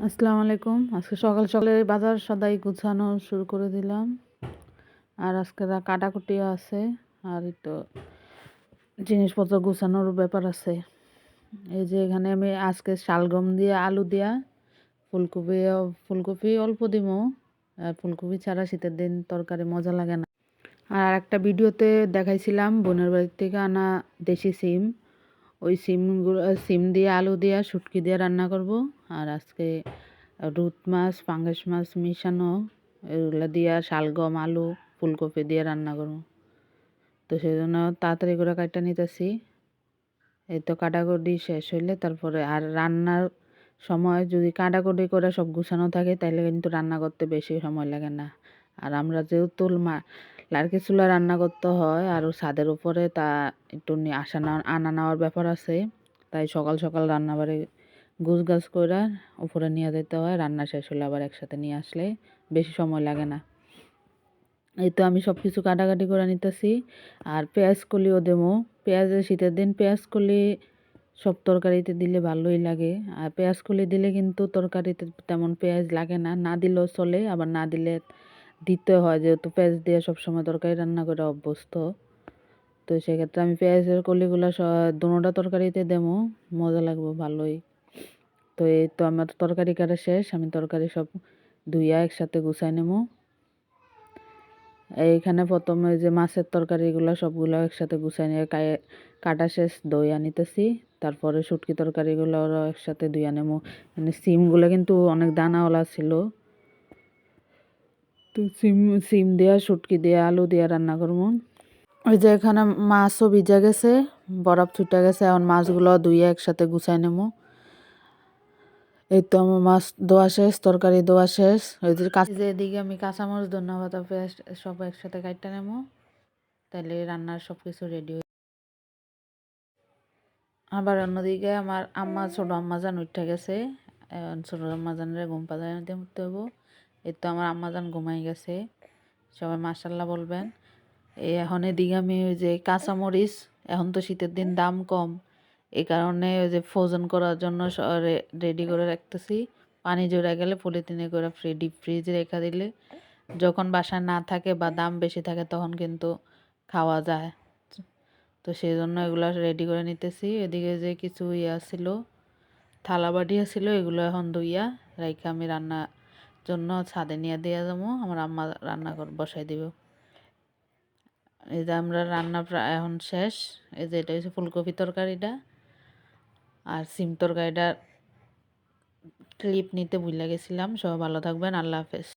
আসসালামু আলাইকুম। আজকে সকাল সকালে বাজার সদাই গুছানো শুরু করে দিলাম। আর আজকে কাটাকুটিও আছে। আর একটু জিনিসপত্র গুছানোর ব্যাপার আছে। এই যে এখানে আমি আজকে শালগম দিয়ে আলু দিয়া ফুলকপি অল্প দিমো। আর ফুলকপি ছাড়া শীতের দিন তরকারি মজা লাগে না। আর একটা ভিডিওতে দেখাইছিলাম বোনের বাড়ি থেকে আনা দেশি সিম। ওই সিম দিয়ে আলু দিয়া শুটকি দিয়ে রান্না করব। আর আজকে রুট মাছ পাঙ্গাস মাছ মিশানো এগুলো দিয়া শালগম আলু ফুলকপি দিয়ে রান্না করবো। তো সেই জন্য তাড়াতাড়ি করে কাটটা নিতেছি। এই তো কাটাকুটি শেষ হইলে তারপরে আর রান্নার সময় যদি কাটাকুটি করে সব গুছানো থাকে তাহলে কিন্তু রান্না করতে বেশি সময় লাগে না। আর আমরা যেহেতু লার্কি চুলা রান্না করতে হয় আর ছাদের উপরে তা একটু আনা নেওয়ার ব্যাপার আছে। তাই সকাল সকাল রান্নাবাড়ি গুছগাছ কইরা উপরে নিয়ে যেতে হয়। রান্না শেষ হলে আবার একসাথে নিয়ে আসলে বেশি সময় লাগে না। এই তো আমি সব কিছু কাটাকাটি করে নিতেছি। আর পেঁয়াজ কলিও দেবো। পেঁয়াজের শীতের দিন পেঁয়াজ কলি সব তরকারিতে দিলে ভালোই লাগে। আর পেঁয়াজ কলি দিলে কিন্তু তরকারিতে তেমন পেঁয়াজ লাগে না, না দিলেও চলে, আবার না দিলে দিতে হয় যেহেতু পেঁয়াজ দিয়ে সবসময় তরকারি রান্না করে অভ্যস্ত। তো সেক্ষেত্রে আমি পেঁয়াজের কলিগুলো দোনোটা তরকারিতে দেবো, মজা লাগবে ভালোই। তো এই তো আমার তরকারি কাটা শেষ, আমি তরকারি সব ধুইয়া একসাথে গুছাই নেবো। এইখানে প্রথমে যে মাছের তরকারিগুলো সবগুলো একসাথে গুছাই নিয়ে কাটা শেষ ধুইয়া নিতেছি। তারপরে শুটকি তরকারিগুলো একসাথে ধুইয়া নেবো। মানে সিমগুলো কিন্তু অনেক দানাওয়ালা ছিল। তো সিম দিয়া শুটকি দিয়া আলু দিয়া রান্না করবো। ওই যে এখানে মাছও ভিজা গেছে, বরফ ছুটে গেছে, এখন মাছগুলো ধুইয়া একসাথে গুছাই নেবো। এই তো আমার মাছ ধোয়া শেষ, তরকারি ধোয়া শেষ। ওই যে এদিকে আমি কাঁচামরিচ ধন্যবাদ পেঁয়াজ সব একসাথে কাটতে নেবো, তাহলে রান্নার সব কিছু রেডি হয়ে। আবার অন্যদিকে আমার ছোট আম্মাজান উঠে গেছে। ছোট আম্মাজানের ঘুম পাড়াতে উঠতে হবো। এই তো আমার আম্মাজান ঘুমাই গেছে, সবাই মাশাল্লাহ বলবেন। এখন এদিকে আমি ওই যে কাঁচামরিচ, এখন তো শীতের দিন দাম কম, এই কারণে ওই যে ফ্রোজেন করার জন্য রেডি করে রাখতেছি। পানি জড়ে গেলে পলিথিনে করে ডিপ ফ্রিজে রেখে দিলে যখন বাসায় না থাকে বা দাম বেশি থাকে তখন কিন্তু খাওয়া যায়। তো সেই জন্য এগুলো রেডি করে নিতেছি। এদিকে যে কিছু ছিল থালা বাটি ছিল, এগুলো এখন ধুইয়া রাইখা আমি রান্নার জন্য ছাদে নিয়ে দিয়ে যাবো। আমার আম্মা রান্না বসাই দিব। এই যে আমরা রান্না প্রায় এখন শেষ। এই যে এটা হচ্ছে ফুলকপি তরকারিটা, আর সিম তরকারিটা ক্লিপ নিতে ভুলে গেছিলাম। সবাই ভালো থাকবেন, আল্লাহ হাফেজ।